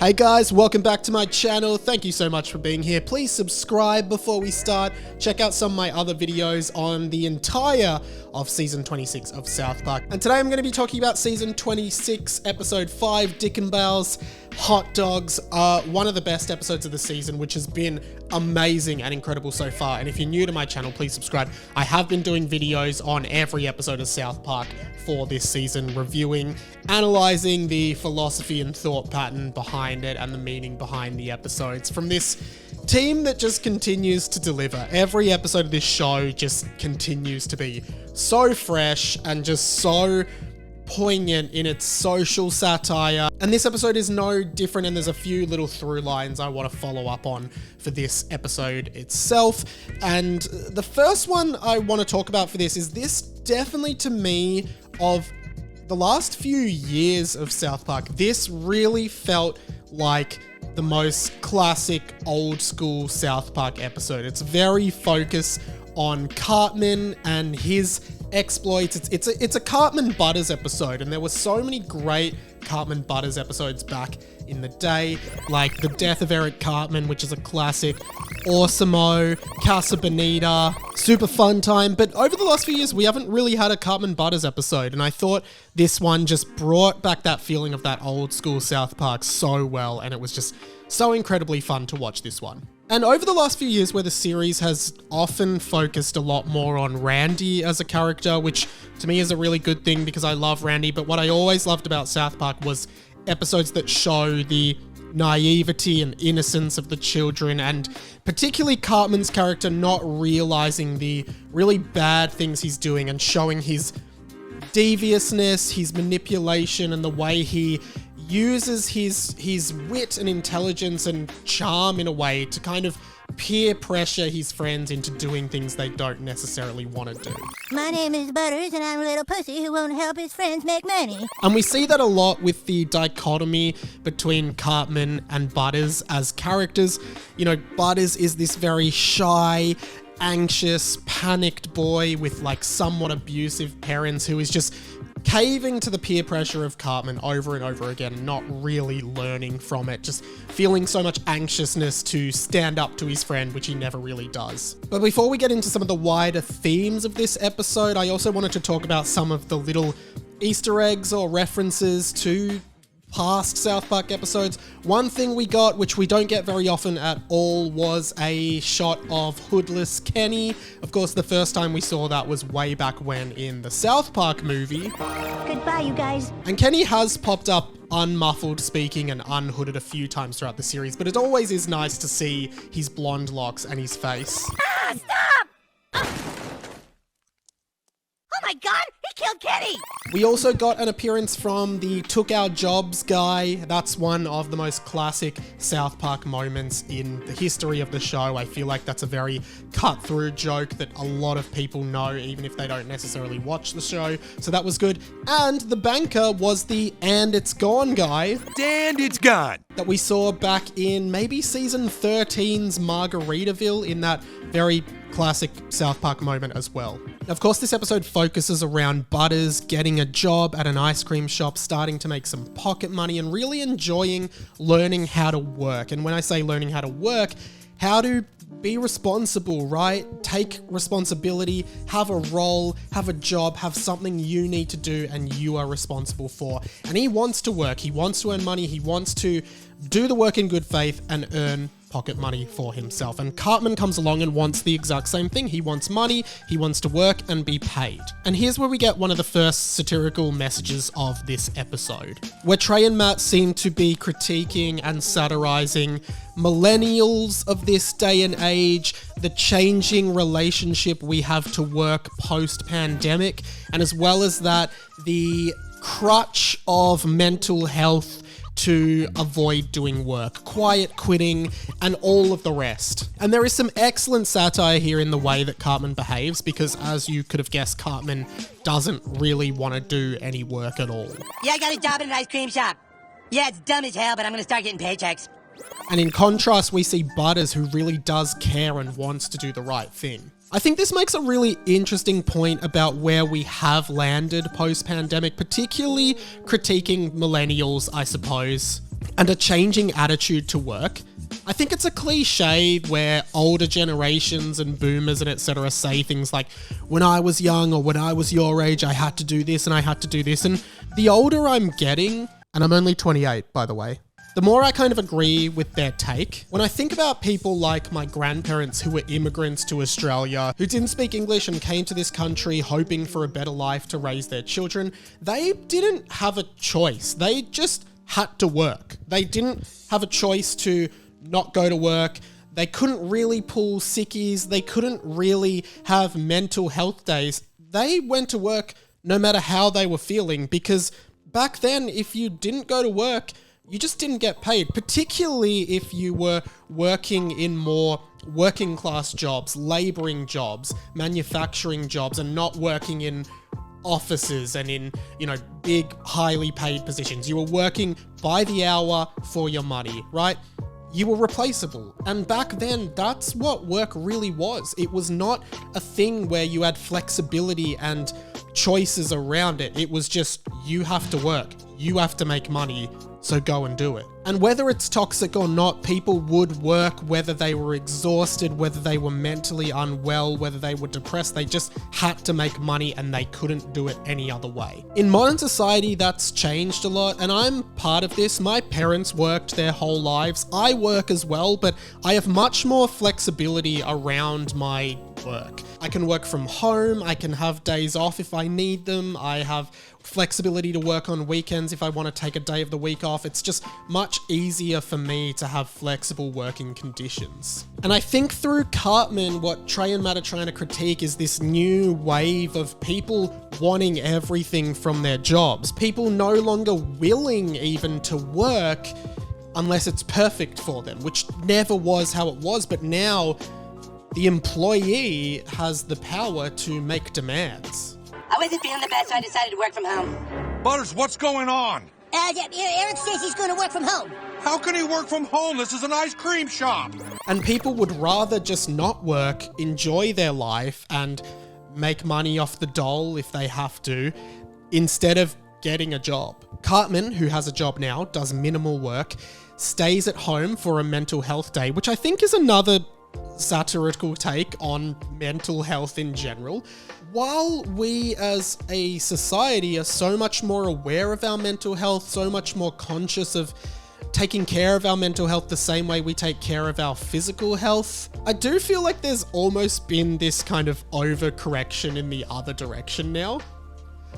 Hey guys, welcome back to my channel. Thank you so much for being here. Please subscribe before we start. Check out some of my other videos on the entire of season 26 of South Park. And today I'm going to be talking about season 26, episode 5, Dick and Bells. Hot dogs are one of the best episodes of the season, which has been amazing and incredible so far. And if you're new to my channel, please subscribe. I have been doing videos on every episode of South Park for this season, reviewing, analyzing the philosophy and thought pattern behind it and the meaning behind the episodes from this team that just continues to deliver. Every episode of this show just continues to be so fresh and just so poignant in its social satire. And this episode is no different, and there's a few little through lines I want to follow up on for this episode itself. And the first one I want to talk about for this is this definitely, to me, of the last few years of South Park, this really felt like the most classic old school South Park episode. It's very focused on Cartman and his exploits. It's a Cartman Butters episode, and there were so many great Cartman Butters episodes back in the day, like the death of Eric Cartman, which is a classic, Awesomeo, Casa Bonita, super fun time. But over the last few years, we haven't really had a Cartman Butters episode, and I thought this one just brought back that feeling of that old school South Park so well, and it was just so incredibly fun to watch this one. And over the last few years, where the series has often focused a lot more on Randy as a character, which to me is a really good thing because I love Randy, but what I always loved about South Park was episodes that show the naivety and innocence of the children, and particularly Cartman's character not realizing the really bad things he's doing and showing his deviousness, his manipulation, and the way he uses his wit and intelligence and charm in a way to kind of peer pressure his friends into doing things they don't necessarily want to do. My name is Butters, and I'm a little pussy who won't help his friends make money. And we see that a lot with the dichotomy between Cartman and Butters as characters. You know, Butters is this very shy, anxious, panicked boy with like somewhat abusive parents who is just caving to the peer pressure of Cartman over and over again, not really learning from it, just feeling so much anxiousness to stand up to his friend, which he never really does. But before we get into some of the wider themes of this episode, I also wanted to talk about some of the little Easter eggs or references to past South Park episodes. One thing we got, which we don't get very often at all, was a shot of hoodless Kenny. Of course, the first time we saw that was way back when in the South Park movie. Goodbye, you guys. And Kenny has popped up unmuffled speaking and unhooded a few times throughout the series, but it always is nice to see his blonde locks and his face. Ah, stop! Oh my god, he killed Kenny! We also got an appearance from the Took Our Jobs guy. That's one of the most classic South Park moments in the history of the show. I feel like that's a very cut-through joke that a lot of people know, even if they don't necessarily watch the show. So that was good. And the banker was the "and it's gone" guy. And it's gone. That we saw back in maybe season 13's Margaritaville, in that very classic South Park moment as well. Of course, this episode focuses around Butters getting a job at an ice cream shop, starting to make some pocket money, and really enjoying learning how to work. And when I say learning how to work, how to be responsible, right? Take responsibility, have a role, have a job, have something you need to do and you are responsible for. And he wants to work, he wants to earn money, he wants to do the work in good faith and earn pocket money for himself. And Cartman comes along and wants the exact same thing. He wants money, he wants to work and be paid. And here's where we get one of the first satirical messages of this episode, where Trey and Matt seem to be critiquing and satirizing millennials of this day and age, the changing relationship we have to work post-pandemic, and as well as that, the crutch of mental health to avoid doing work, quiet quitting, and all of the rest. And there is some excellent satire here in the way that Cartman behaves, because as you could have guessed, Cartman doesn't really want to do any work at all. Yeah, I got a job in an ice cream shop. Yeah, it's dumb as hell, but I'm gonna start getting paychecks. And in contrast, we see Butters, who really does care and wants to do the right thing. I think this makes a really interesting point about where we have landed post-pandemic, particularly critiquing millennials, I suppose. and a changing attitude to work. I think it's a cliche where older generations and boomers and etc. say things like, when I was young or when I was your age, I had to do this and I had to do this. And the older I'm getting, and I'm only 28, by the way, the more I kind of agree with their take. When I think about people like my grandparents who were immigrants to Australia, who didn't speak English and came to this country hoping for a better life to raise their children, they didn't have a choice. They just had to work. They didn't have a choice to not go to work. They couldn't really pull sickies. They couldn't really have mental health days. They went to work no matter how they were feeling, because back then, if you didn't go to work, you just didn't get paid, particularly if you were working in more working class jobs, laboring jobs, manufacturing jobs, and not working in offices and in, big, highly paid positions. You were working by the hour for your money, right? You were replaceable. And back then, that's what work really was. It was not a thing where you had flexibility and choices around it. It was just, you have to work. You have to make money, so go and do it. And whether it's toxic or not, people would work whether they were exhausted, whether they were mentally unwell, whether they were depressed. They just had to make money and they couldn't do it any other way. In modern society, that's changed a lot, and I'm part of this. My parents worked their whole lives. I work as well, but I have much more flexibility around my work. I can work from home. I can have days off if I need them. I have flexibility to work on weekends if I want to take a day of the week off. It's just much easier for me to have flexible working conditions. And I think through Cartman, what Trey and Matt are trying to critique is this new wave of people wanting everything from their jobs. People no longer willing even to work unless it's perfect for them, which never was how it was, but now the employee has the power to make demands. I wasn't feeling the best, so I decided to work from home. Butters, what's going on? Eric says he's going to work from home. How can he work from home? This is an ice cream shop. And people would rather just not work, enjoy their life, and make money off the dole if they have to, instead of getting a job. Cartman, who has a job now, does minimal work, stays at home for a mental health day, which I think is another satirical take on mental health in general. While we as a society are so much more aware of our mental health, so much more conscious of taking care of our mental health the same way we take care of our physical health, I do feel like there's almost been this kind of overcorrection in the other direction now.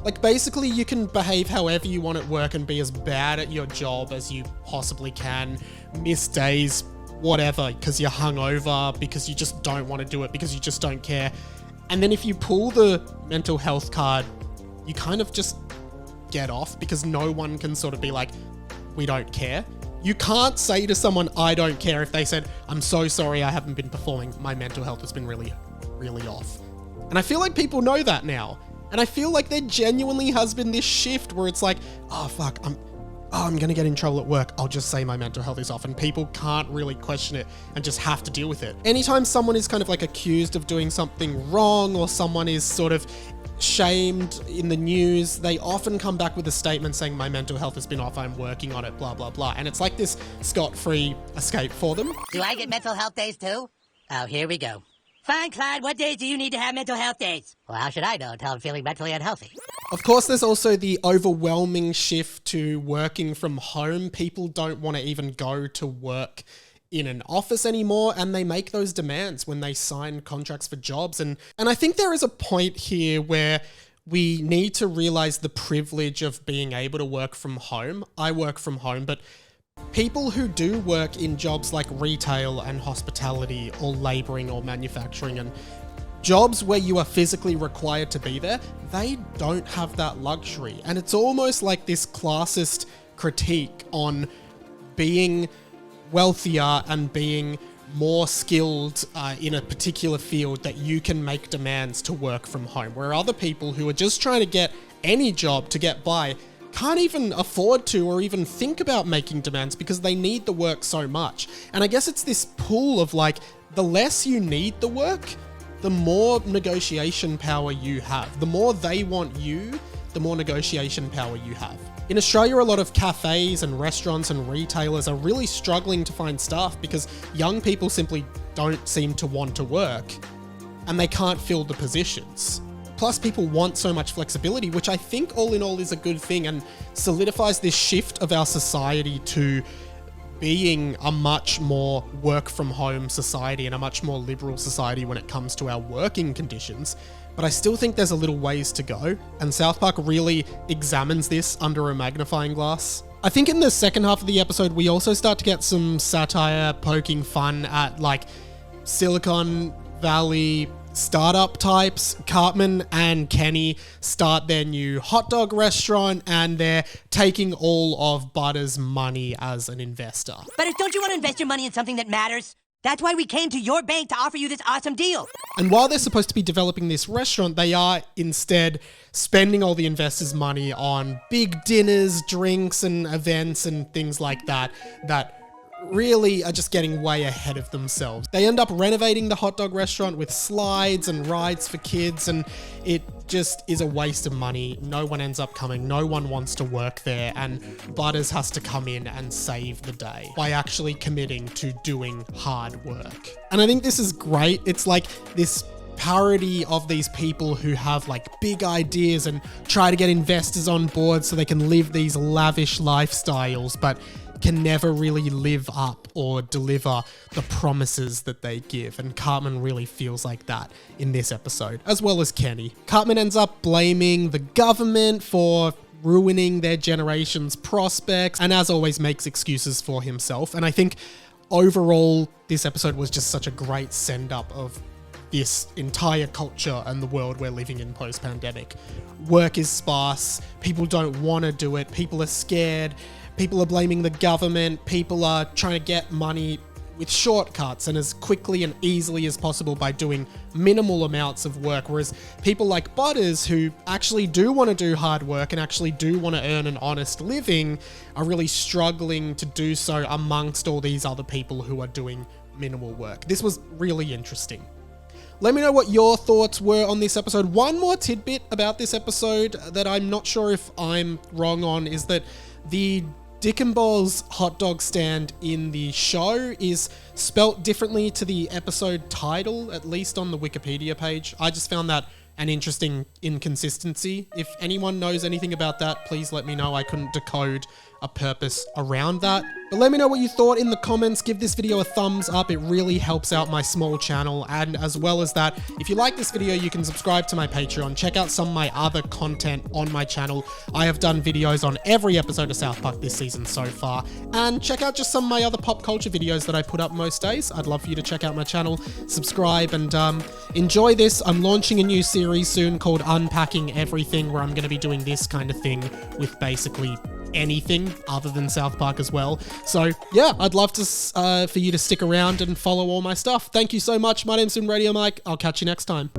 Like, basically, you can behave however you want at work and be as bad at your job as you possibly can, miss days, whatever, because you're hungover, because you just don't want to do it, because you just don't care. And then if you pull the mental health card, you kind of just get off, because no one can sort of be like, we don't care. You can't say to someone, I don't care, if they said, I'm so sorry, I haven't been performing. My mental health has been really, really off. And I feel like people know that now. And I feel like there genuinely has been this shift where it's like, oh fuck, I'm going to get in trouble at work. I'll just say my mental health is off, and people can't really question it and just have to deal with it. Anytime someone is kind of like accused of doing something wrong, or someone is sort of shamed in the news, they often come back with a statement saying my mental health has been off, I'm working on it, blah, blah, blah. And it's like this scot-free escape for them. Do I get mental health days too? Oh, here we go. Fine, Clyde, what days do you need to have mental health days? Well, how should I know until I'm feeling mentally unhealthy? Of course, there's also the overwhelming shift to working from home. People don't want to even go to work in an office anymore, and they make those demands when they sign contracts for jobs. And I think there is a point here where we need to realize the privilege of being able to work from home. I work from home, but people who do work in jobs like retail and hospitality or laboring or manufacturing and jobs where you are physically required to be there, they don't have that luxury. And it's almost like this classist critique on being wealthier and being more skilled in a particular field, that you can make demands to work from home, where other people who are just trying to get any job to get by can't even afford to or even think about making demands because they need the work so much. And I guess it's this pull of like, the less you need the work, the more negotiation power you have. The more they want you, the more negotiation power you have. in Australia, a lot of cafes and restaurants and retailers are really struggling to find staff because young people simply don't seem to want to work and they can't fill the positions. Plus, people want so much flexibility, which I think all in all is a good thing and solidifies this shift of our society to being a much more work from home society and a much more liberal society when it comes to our working conditions. But I still think there's a little ways to go, and South Park really examines this under a magnifying glass. I think in the second half of the episode, we also start to get some satire poking fun at like Silicon Valley startup types. Cartman and Kenny start their new hot dog restaurant and they're taking all of Butters' money as an investor. Butters, don't you want to invest your money in something that matters? That's why we came to your bank to offer you this awesome deal. And while they're supposed to be developing this restaurant, they are instead spending all the investors' money on big dinners, drinks, and events and things like that really are just getting way ahead of themselves. They end up renovating the hot dog restaurant with slides and rides for kids, and it just is a waste of money. No one ends up coming. No one wants to work there, and Butters has to come in and save the day by actually committing to doing hard work. And I think this is great. It's like this parody of these people who have like big ideas and try to get investors on board so they can live these lavish lifestyles, but can never really live up or deliver the promises that they give. And Cartman really feels like that in this episode, as well as Kenny. Cartman ends up blaming the government for ruining their generation's prospects, and as always makes excuses for himself. And I think overall, this episode was just such a great send-up of this entire culture and the world we're living in post-pandemic. Work is sparse, people don't want to do it, people are scared, people are blaming the government, people are trying to get money with shortcuts and as quickly and easily as possible by doing minimal amounts of work, whereas people like Butters, who actually do want to do hard work and actually do want to earn an honest living, are really struggling to do so amongst all these other people who are doing minimal work. This was really interesting. Let me know what your thoughts were on this episode. One more tidbit about this episode that I'm not sure if I'm wrong on is that the Dick and Balls hot dog stand in the show is spelt differently to the episode title, at least on the Wikipedia page. I just found that an interesting inconsistency. If anyone knows anything about that, please let me know. I couldn't decode a purpose around that. But let me know what you thought in the comments. Give this video a thumbs up. It really helps out my small channel. And as well as that, if you like this video, you can subscribe to my Patreon. Check out some of my other content on my channel. I have done videos on every episode of South Park this season so far. And check out just some of my other pop culture videos that I put up most days. I'd love for you to check out my channel, subscribe, and enjoy this. I'm launching a new series soon called Unpacking Everything, where I'm going to be doing this kind of thing with basically anything other than South Park as well. So yeah, I'd love to for you to stick around and follow all my stuff. Thank you so much. My name's Radio Mike. I'll catch you next time.